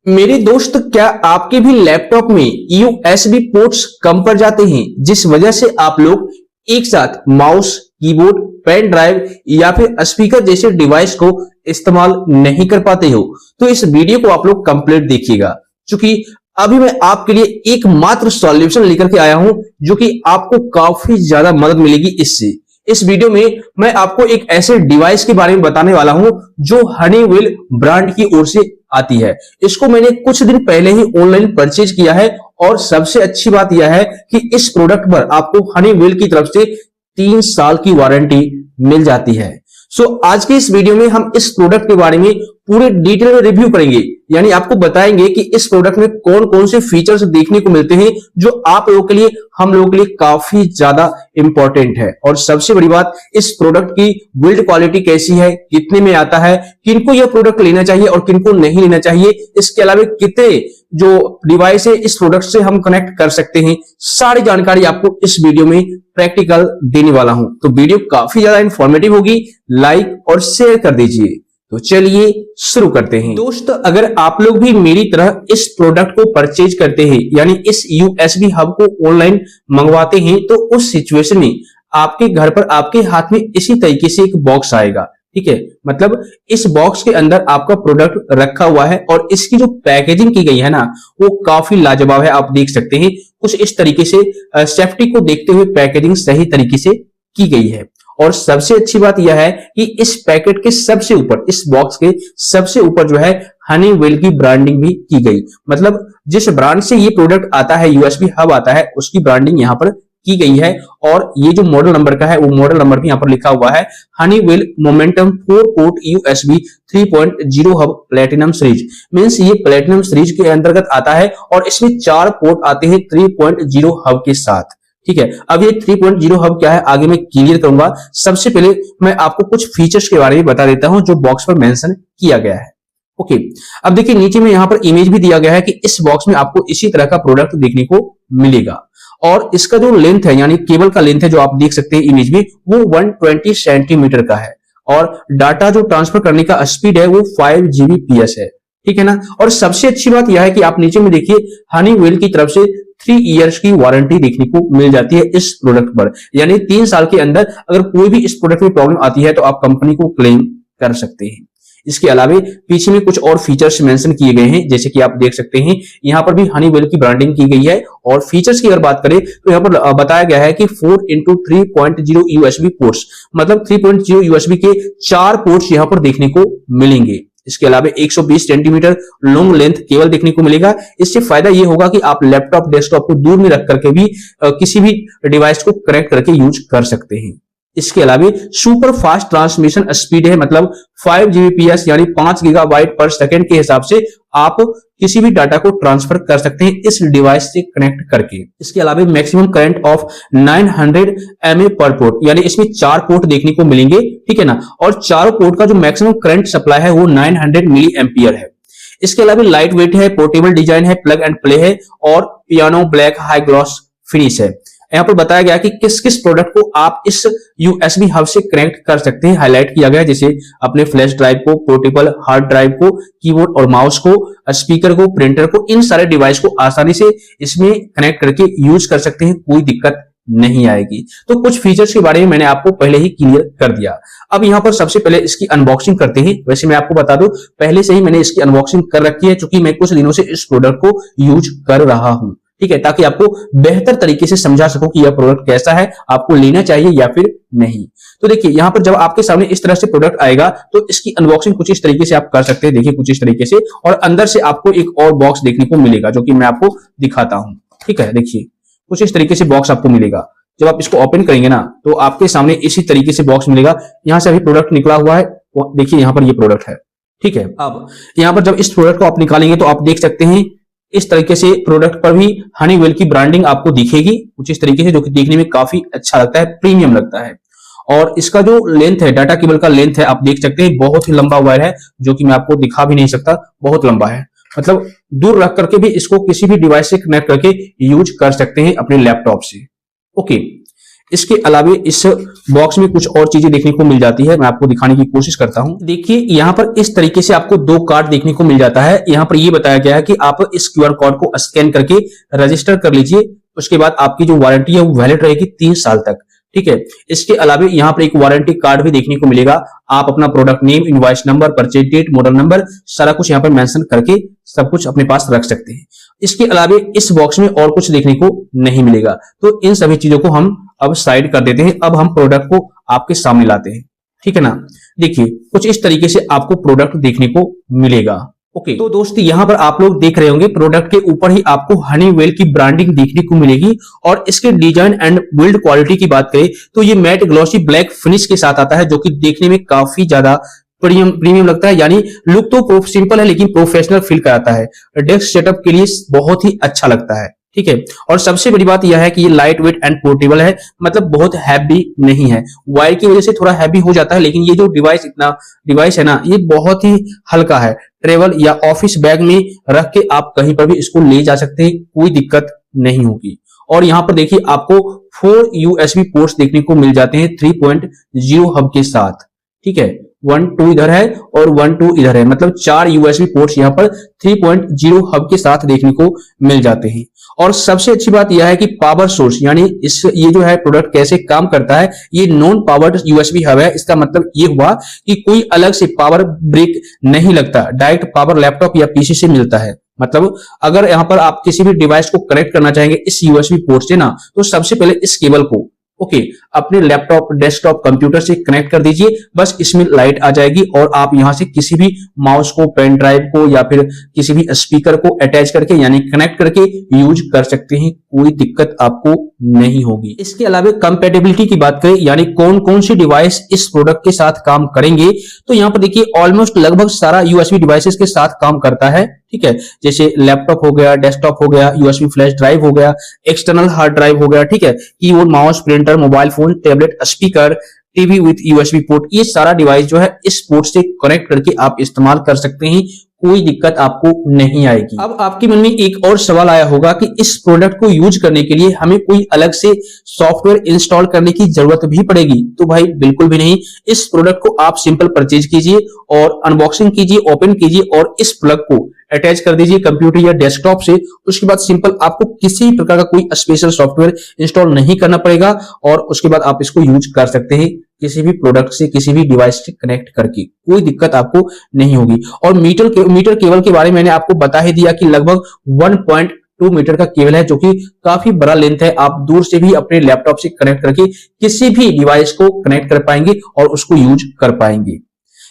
मेरे दोस्त, क्या आपके भी लैपटॉप में यूएसबी पोर्ट्स कम पड़ जाते हैं, जिस वजह से आप लोग एक साथ माउस, कीबोर्ड, पेन ड्राइव या फिर स्पीकर जैसे डिवाइस को इस्तेमाल नहीं कर पाते हो? तो इस वीडियो को आप लोग कंप्लीट देखिएगा, क्योंकि अभी मैं आपके लिए एकमात्र सॉल्यूशन लेकर के आया हूं जो कि आपको काफी ज्यादा मदद मिलेगी इससे। इस वीडियो में मैं आपको एक ऐसे डिवाइस के बारे में बताने वाला हूं जो हनीवेल ब्रांड की ओर से आती है। इसको मैंने कुछ दिन पहले ही ऑनलाइन परचेज किया है और सबसे अच्छी बात यह है कि इस प्रोडक्ट पर आपको हनीवेल की तरफ से 3 साल की वारंटी मिल जाती है। आज के इस वीडियो में हम इस प्रोडक्ट के बारे में पूरे डिटेल में रिव्यू करेंगे, यानी आपको बताएंगे कि इस प्रोडक्ट में कौन कौन से फीचर्स देखने को मिलते हैं जो आप लोगों के लिए, हम लोगों के लिए काफी ज्यादा इंपॉर्टेंट है। और सबसे बड़ी बात, इस प्रोडक्ट की बिल्ड क्वालिटी कैसी है, कितने में आता है, किनको यह प्रोडक्ट लेना चाहिए और किनको नहीं लेना चाहिए, इसके अलावा कितने जो डिवाइस है इस प्रोडक्ट से हम कनेक्ट कर सकते हैं, सारी जानकारी आपको इस वीडियो में प्रैक्टिकल देने वाला हूं। तो वीडियो काफी ज्यादा इंफॉर्मेटिव होगी, लाइक और शेयर कर दीजिए। तो चलिए शुरू करते हैं। दोस्त, अगर आप लोग भी मेरी तरह इस प्रोडक्ट को परचेज करते हैं, यानी इस यूएसबी हब को ऑनलाइन मंगवाते हैं, तो उस सिचुएशन में आपके घर पर आपके हाथ में इसी तरीके से एक बॉक्स आएगा। ठीक है, मतलब इस बॉक्स के अंदर आपका प्रोडक्ट रखा हुआ है और इसकी जो पैकेजिंग की गई है ना, वो काफी लाजवाब है। आप देख सकते हैं कुछ इस तरीके से सेफ्टी को देखते हुए पैकेजिंग सही तरीके से की गई है। और सबसे अच्छी बात यह है कि इस पैकेट के सबसे ऊपर, इस बॉक्स के सबसे ऊपर जो है हनीवेल की ब्रांडिंग भी की गई। मतलब जिस ब्रांड से ये प्रोडक्ट आता है, यूएसबी हब आता है, उसकी ब्रांडिंग यहाँ पर की गई है। और ये जो मॉडल नंबर का है, वो मॉडल नंबर भी यहाँ पर लिखा हुआ है, Honeywell momentum 4 port USB 3.0 hub platinum series. Means ये प्लेटिनम सीरीज के अंतर्गत आता है और इसमें 4 पोर्ट आते हैं 3.0 हब के साथ। ठीक है, अब ये 3.0 हब क्या है आगे मैं क्लियर करूंगा। सबसे पहले मैं आपको कुछ फीचर्स के बारे में बता देता हूं जो बॉक्स पर मेंशन किया गया है। ओके, अब देखिए नीचे में यहां पर इमेज भी दिया गया है कि इस बॉक्स में आपको इसी तरह का प्रोडक्ट देखने को मिलेगा। और इसका जो लेंथ है, यानी केबल का लेंथ है, जो आप देख सकते हैं इमेज में, वो 120 सेंटीमीटर का है। और डाटा जो ट्रांसफर करने का स्पीड है वो 5 Gbps है। ठीक है ना। और सबसे अच्छी बात यह है कि आप नीचे में देखिए हनीवेल की तरफ से 3 इयर्स की वारंटी देखने को मिल जाती है इस प्रोडक्ट पर, यानी 3 साल के अंदर अगर कोई भी इस प्रोडक्ट में प्रॉब्लम आती है तो आप कंपनी को क्लेम कर सकते हैं। इसके अलावा पीछे में कुछ और फीचर्स मेंशन किए गए हैं, जैसे कि आप देख सकते हैं यहां पर भी हनीवेल की ब्रांडिंग की गई है। और फीचर्स की अगर बात करें तो यहां पर बताया गया है कि 4x3.0 यूएसबी पोर्ट्स, मतलब 3.0 यूएसबी के 4 पोर्ट्स यहां पर देखने को मिलेंगे। इसके अलावा 120 सेंटीमीटर लॉन्ग लेंथ केबल देखने को मिलेगा। इससे फायदा यह होगा कि आप लैपटॉप, डेस्कटॉप को दूर में रख करके भी किसी भी डिवाइस को कनेक्ट करके यूज कर सकते हैं। इसके अलावा सुपर फास्ट ट्रांसमिशन स्पीड है, मतलब 5 Gbps यानी 5 गीगाबाइट पर सेकंड के हिसाब से आप किसी भी डाटा को ट्रांसफर कर सकते हैं इस डिवाइस से कनेक्ट करके। इसके अलावा मैक्सिमम करंट ऑफ 900 mA पर पोर्ट, यानी इसमें 4 पोर्ट देखने को मिलेंगे। ठीक है ना। और चारों पोर्ट का जो मैक्सिमम करंट सप्लाई है वो 900 मिली एम्पियर है। इसके अलावा लाइट वेट है, पोर्टेबल डिजाइन है, प्लग एंड प्ले है और piano black high gloss finish है। यहाँ पर बताया गया कि किस किस प्रोडक्ट को आप इस यूएसबी हब से कनेक्ट कर सकते हैं, हाईलाइट किया गया है, जैसे अपने फ्लैश ड्राइव को, पोर्टेबल हार्ड ड्राइव को, कीबोर्ड और माउस को, स्पीकर को, प्रिंटर को, इन सारे डिवाइस को आसानी से इसमें कनेक्ट करके यूज कर सकते हैं, कोई दिक्कत नहीं आएगी। तो कुछ फीचर्स के बारे में मैंने आपको पहले ही क्लियर कर दिया। अब यहाँ पर सबसे पहले इसकी अनबॉक्सिंग करते हैं। वैसे मैं आपको बता दूं, पहले से ही मैंने इसकी अनबॉक्सिंग कर रखी है, क्योंकि मैं कुछ दिनों से इस प्रोडक्ट को यूज कर रहा हूं। ठीक है, ताकि आपको बेहतर तरीके से समझा सकूं कि यह प्रोडक्ट कैसा है, आपको लेना चाहिए या फिर नहीं। तो देखिए यहाँ पर जब आपके सामने इस तरह से प्रोडक्ट आएगा तो इसकी अनबॉक्सिंग कुछ इस तरीके से आप कर सकते हैं। देखिए कुछ इस तरीके से, और अंदर से आपको एक और बॉक्स देखने को मिलेगा जो कि मैं आपको दिखाता हूं। ठीक है, देखिए कुछ इस तरीके से बॉक्स आपको मिलेगा। जब आप इसको ओपन करेंगे ना तो आपके सामने इसी तरीके से बॉक्स मिलेगा। यहाँ से अभी प्रोडक्ट निकला हुआ है, देखिए यहाँ पर ये प्रोडक्ट है। ठीक है, अब यहाँ पर जब इस प्रोडक्ट को आप निकालेंगे तो आप देख सकते हैं इस तरीके से प्रोडक्ट पर भी हनीवेल की ब्रांडिंग आपको दिखेगी कुछ इस तरीके से, जो कि देखने में काफी अच्छा लगता है, प्रीमियम लगता है। और इसका जो लेंथ है, डाटा केबल का लेंथ है, आप देख सकते हैं बहुत ही लंबा वायर है, जो कि मैं आपको दिखा भी नहीं सकता, बहुत लंबा है। मतलब दूर रख करके भी इसको किसी भी डिवाइस से कनेक्ट करके यूज कर सकते हैं अपने लैपटॉप से। ओके, इसके अलावा इस बॉक्स में कुछ और चीजें देखने को मिल जाती है, मैं आपको दिखाने की कोशिश करता हूं। देखिए यहाँ पर इस तरीके से आपको 2 कार्ड देखने को मिल जाता है। यहाँ पर ये बताया गया है कि आप इस क्यूआर कोड को स्कैन करके रजिस्टर कर लीजिए, उसके बाद आपकी जो वारंटी है वो वैलिड रहेगी 3 साल तक। ठीक है, इसके अलावा यहाँ पर एक वारंटी कार्ड भी देखने को मिलेगा। आप अपना product name, invoice number, purchase date, model number सारा कुछ यहाँ पर मेंशन करके सब कुछ अपने पास रख सकते हैं। इसके अलावा इस बॉक्स में और कुछ देखने को नहीं मिलेगा, तो इन सभी चीजों को हम अब साइड कर देते हैं। अब हम प्रोडक्ट को आपके सामने लाते हैं, ठीक है ना। देखिए कुछ इस तरीके से आपको प्रोडक्ट देखने को मिलेगा। ओके, तो दोस्तों यहाँ पर आप लोग देख रहे होंगे प्रोडक्ट के ऊपर ही आपको हनीवेल की ब्रांडिंग देखने को मिलेगी। और इसके डिजाइन एंड बिल्ड क्वालिटी की बात करें तो ये मैट ग्लॉसी ब्लैक फिनिश के साथ आता है, जो कि देखने में काफी ज्यादा प्रीमियम लगता है। यानी लुक तो सिंपल है लेकिन प्रोफेशनल फील कराता है। डेस्क सेटअप के लिए बहुत ही अच्छा लगता है, ठीक है। और सबसे बड़ी बात यह है कि ये लाइट वेट एंड पोर्टेबल है, मतलब बहुत हैवी नहीं है। वायर की वजह से थोड़ा हैवी हो जाता है, लेकिन ये जो डिवाइस है ना, ये बहुत ही हल्का है। ट्रेवल या ऑफिस बैग में रख के आप कहीं पर भी इसको ले जा सकते हैं, कोई दिक्कत नहीं होगी। और यहाँ पर देखिए आपको 4 USB पोर्ट्स देखने को मिल जाते हैं 3.0 हब के साथ, ठीक है। 1 2 इधर है और 1 2 इधर है, मतलब 4 USB पोर्ट्स यहाँ पर 3.0 हब के साथ देखने को मिल जाते हैं। और सबसे अच्छी बात यह है कि पावर सोर्स, यानी ये जो है प्रोडक्ट कैसे काम करता है, ये नॉन पावर्ड USB हब है। इसका मतलब ये हुआ कि कोई अलग से पावर ब्रेक नहीं लगता, डायरेक्ट पावर लैपटॉप या पीसी से मिलता है। मतलब अगर यहाँ पर आप किसी भी डिवाइस को कनेक्ट करना चाहेंगे इस USB पोर्ट से ना, तो सबसे पहले इस केबल को अपने लैपटॉप, डेस्कटॉप, कंप्यूटर से कनेक्ट कर दीजिए। बस इसमें लाइट आ जाएगी और आप यहां से किसी भी माउस को, पेन ड्राइव को या फिर किसी भी स्पीकर को अटैच करके यानी कनेक्ट करके यूज कर सकते हैं, कोई दिक्कत आपको नहीं होगी। इसके अलावा कंपैटिबिलिटी की बात करें, यानी कौन कौन सी डिवाइस इस प्रोडक्ट के साथ काम करेंगे, तो यहाँ पर देखिए ऑलमोस्ट लगभग सारा USB डिवाइसेस के साथ काम करता है, ठीक है। जैसे लैपटॉप हो गया, डेस्कटॉप हो गया, USB फ्लैश ड्राइव हो गया, एक्सटर्नल हार्ड ड्राइव हो गया, ठीक है। Keyboard, mouse, printer, mobile phone, tablet, speaker, TV with USB port, ये सारा डिवाइस जो है इस पोर्ट से कनेक्ट करके आप इस्तेमाल कर सकते हैं, कोई दिक्कत आपको नहीं आएगी। अब आपके मन में एक और सवाल आया होगा कि इस प्रोडक्ट को यूज करने के लिए हमें कोई अलग से सॉफ्टवेयर इंस्टॉल करने की जरूरत भी पड़ेगी? तो भाई बिल्कुल भी नहीं। इस प्रोडक्ट को आप सिंपल परचेज कीजिए और अनबॉक्सिंग कीजिए, ओपन कीजिए और इस प्लग को अटैच कर दीजिए कंप्यूटर या डेस्कटॉप से। उसके बाद सिंपल आपको किसी प्रकार का कोई स्पेशल सॉफ्टवेयर इंस्टॉल नहीं करना पड़ेगा और उसके बाद आप इसको यूज कर सकते हैं किसी भी प्रोडक्ट से, किसी भी डिवाइस से कनेक्ट करके, कोई दिक्कत आपको नहीं होगी। और मीटर केबल के बारे में मैंने आपको बता ही दिया कि लगभग 1.2 मीटर का केबल है, जो कि काफी बड़ा लेंथ है। आप दूर से भी अपने लैपटॉप से कनेक्ट करके किसी भी डिवाइस को कनेक्ट कर पाएंगे और उसको यूज कर पाएंगे।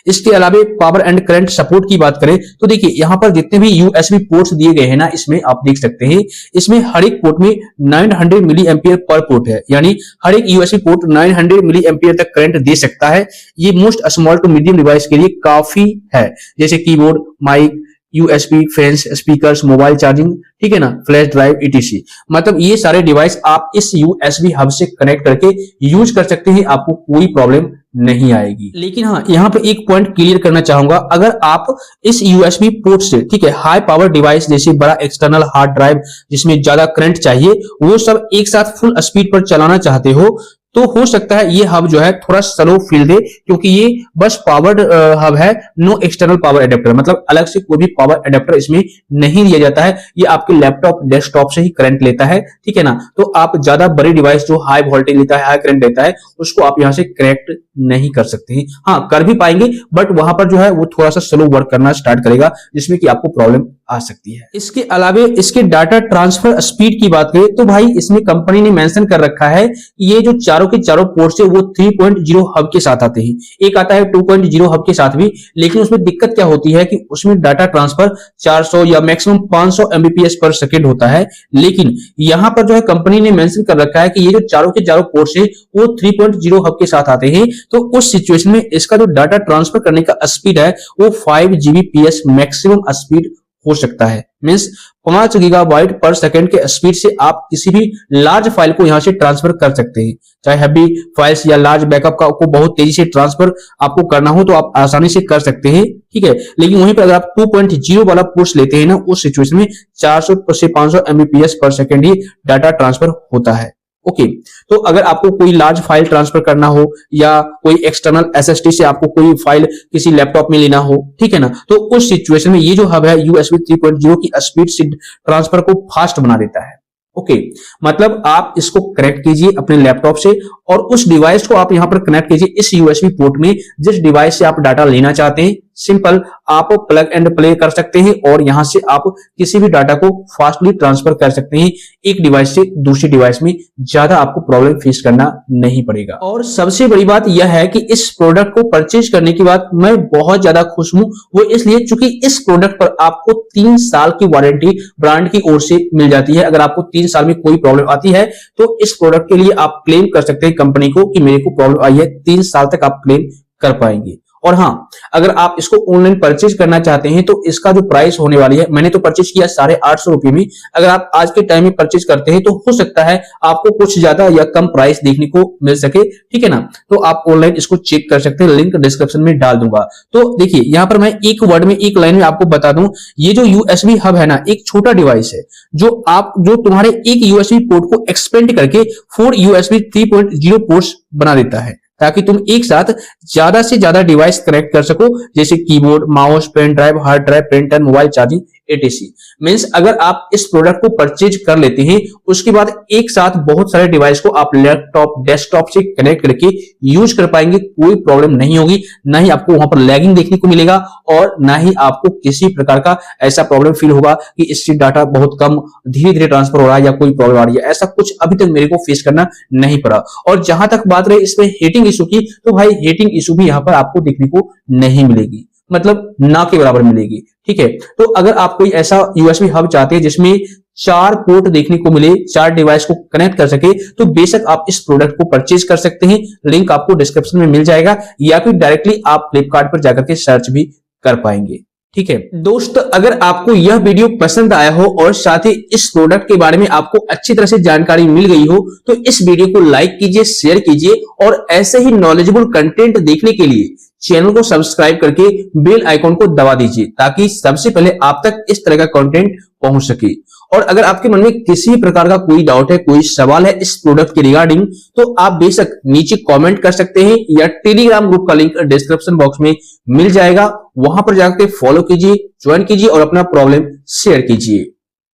इसके अलावा पावर एंड करंट सपोर्ट की बात करें तो देखिए यहाँ पर जितने भी USB पोर्ट्स दिए गए हैं ना, इसमें आप देख सकते हैं, इसमें हर एक पोर्ट में 900 मिली एम्पियर पर पोर्ट है, यानी हर एक USB पोर्ट 900 मिली एम्पियर तक करंट दे सकता है। ये most small to medium device के लिए काफी है, जैसे keyboard, mic, USB, fans, speakers, mobile charging, ठीक है ना, फ्लैश ड्राइव etc। मतलब ये सारे डिवाइस आप इस USB हब से कनेक्ट करके यूज कर सकते हैं, आपको कोई प्रॉब्लम नहीं आएगी। लेकिन हाँ, यहाँ पे एक पॉइंट क्लियर करना चाहूंगा, अगर आप इस USB पोर्ट से, ठीक है, हाई पावर डिवाइस जैसे बड़ा एक्सटर्नल हार्ड ड्राइव जिसमें ज्यादा करंट चाहिए, वो सब एक साथ फुल स्पीड पर चलाना चाहते हो, तो हो सकता है ये हब जो है थोड़ा स्लो फील दे, क्योंकि ये बस पावर्ड हब है, नो एक्सटर्नल पावर एडेप्टर, मतलब अलग से कोई भी पावर एडेप्टर इसमें नहीं दिया जाता है। ये आपके लैपटॉप, डेस्कटॉप से ही करंट लेता है, ठीक है ना। तो आप ज्यादा बड़ी डिवाइस जो हाई वोल्टेज लेता है, हाई करंट लेता है, उसको आप यहां से कनेक्ट नहीं कर सकते हैं। हाँ, कर भी पाएंगे, बट वहां पर जो है वो थोड़ा सा स्लो वर्क करना स्टार्ट करेगा, जिसमें कि आपको प्रॉब्लम आ सकती है। इसके अलावा इसके डाटा ट्रांसफर स्पीड की बात करें तो भाई इसमें कंपनी ने मेंशन कर रखा है कि ये जो चारों के चारों पोर्ट्स है वो 3.0 हब के साथ आते हैं। एक आता है 2.0 हब के साथ भी, लेकिन उसमें दिक्कत क्या होती है कि उसमें डाटा ट्रांसफर 400 या मैक्सिमम 500 Mbps पर सेकेंड होता है। लेकिन यहां पर जो है कंपनी ने मेंशन कर रखा है कि ये जो चारों के चारों पोर्ट्स है वो 3.0 हब के साथ आते हैं, तो उस सिचुएशन में इसका जो डाटा ट्रांसफर करने का स्पीड है वो 5 Gbps मैक्सिमम स्पीड हो सकता है। मींस 5 गीगाबाइट पर सेकंड के स्पीड से आप किसी भी लार्ज फाइल को यहां से ट्रांसफर कर सकते हैं, चाहे हैवी फाइल्स या लार्ज बैकअप को बहुत तेजी से ट्रांसफर आपको करना हो तो आप आसानी से कर सकते हैं, ठीक है। लेकिन वहीं पर अगर आप 2.0 वाला पुश लेते हैं ना, उस सिचुएशन में 400 से 500 Mbps पर सेकंड ही डाटा ट्रांसफर होता है। ओके, तो अगर आपको कोई लार्ज फाइल ट्रांसफर करना हो या कोई एक्सटर्नल एसएसडी से आपको कोई फाइल किसी लैपटॉप में लेना हो, ठीक है ना, तो उस सिचुएशन में ये जो हब है USB 3.0 की स्पीड से ट्रांसफर को फास्ट बना देता है। ओके, मतलब आप इसको कनेक्ट कीजिए अपने लैपटॉप से और उस डिवाइस को आप यहां पर कनेक्ट कीजिए इस यूएसबी पोर्ट में जिस डिवाइस से आप डाटा लेना चाहते हैं। सिंपल, आप प्लग एंड प्ले कर सकते हैं और यहां से आप किसी भी डाटा को फास्टली ट्रांसफर कर सकते हैं एक डिवाइस से दूसरी डिवाइस में, ज्यादा आपको प्रॉब्लम फेस करना नहीं पड़ेगा। और सबसे बड़ी बात यह है कि इस प्रोडक्ट को परचेज करने के बाद मैं बहुत ज्यादा खुश हूं, वो इसलिए क्योंकि इस प्रोडक्ट पर आपको 3 साल की वारंटी ब्रांड की ओर से मिल जाती है। अगर आपको 3 साल में कोई प्रॉब्लम आती है तो इस प्रोडक्ट के लिए आप क्लेम कर सकते हैं कंपनी को कि मेरे को प्रॉब्लम आई है, 3 साल तक आप क्लेम कर पाएंगे। और हाँ, अगर आप इसको ऑनलाइन परचेज करना चाहते हैं तो इसका जो प्राइस होने वाली है, मैंने तो परचेज किया 850 रुपए में, अगर आप आज के टाइम में परचेज करते हैं तो हो सकता है आपको कुछ ज्यादा या कम प्राइस देखने को मिल सके, ठीक है ना। तो आप ऑनलाइन इसको चेक कर सकते हैं, लिंक डिस्क्रिप्शन में डाल दूंगा। तो देखिए यहां पर मैं एक वर्ड में, एक लाइन में आपको बता दूं, ये जो यूएसबी हब है ना, एक छोटा डिवाइस है जो तुम्हारे एक यूएसबी पोर्ट को एक्सपेंड करके 4 USB 3.0 पोर्ट्स बना देता है, ताकि तुम एक साथ ज्यादा से ज्यादा डिवाइस कनेक्ट कर सको, जैसे keyboard, mouse, pen drive, hard drive, printer, mobile charging etc। Means अगर आप इस प्रोडक्ट को परचेज कर लेते हैं उसके बाद एक साथ बहुत सारे डिवाइस को आप लैपटॉप, डेस्कटॉप से कनेक्ट करके यूज कर पाएंगे, कोई प्रॉब्लम नहीं होगी, ना ही आपको वहां पर लैगिंग देखने को मिलेगा और ना ही आपको किसी प्रकार का ऐसा प्रॉब्लम फील होगा कि इससे डाटा बहुत कम धीरे धीरे ट्रांसफर हो रहा है या कोई प्रॉब्लम आ रही है। ऐसा कुछ अभी तक मेरे को फेस करना नहीं पड़ा। और जहां तक बात रही इसमें हीटिंग इशू की, तो भाई हीटिंग इशू भी यहां पर आपको देखने को नहीं मिलेगी, मतलब ना के बराबर मिलेगी, ठीक है। तो अगर आप कोई ऐसा यूएसबी हब चाहते हैं जिसमें 4 पोर्ट देखने को मिले, 4 डिवाइस को कनेक्ट कर सके, तो बेशक आप इस प्रोडक्ट को परचेज कर सकते हैं, लिंक आपको डिस्क्रिप्शन में मिल जाएगा या फिर डायरेक्टली आप फ्लिपकार्ट पर जाकर के सर्च भी कर पाएंगे, ठीक है। दोस्त, अगर आपको यह वीडियो पसंद आया हो और साथ ही इस प्रोडक्ट के बारे में आपको अच्छी तरह से जानकारी मिल गई हो तो इस वीडियो को लाइक कीजिए, शेयर कीजिए और ऐसे ही नॉलेजेबल कंटेंट देखने के लिए चैनल को सब्सक्राइब करके बेल आइकॉन को दबा दीजिए ताकि सबसे पहले आप तक इस तरह का कंटेंट पहुंच सके। और अगर आपके मन में किसी प्रकार का कोई डाउट है, कोई सवाल है इस प्रोडक्ट के रिगार्डिंग, तो आप बेशक नीचे कमेंट कर सकते हैं या टेलीग्राम ग्रुप का लिंक डिस्क्रिप्शन बॉक्स में मिल जाएगा, वहां पर जाकर फॉलो कीजिए, ज्वाइन कीजिए और अपना प्रॉब्लम शेयर कीजिए।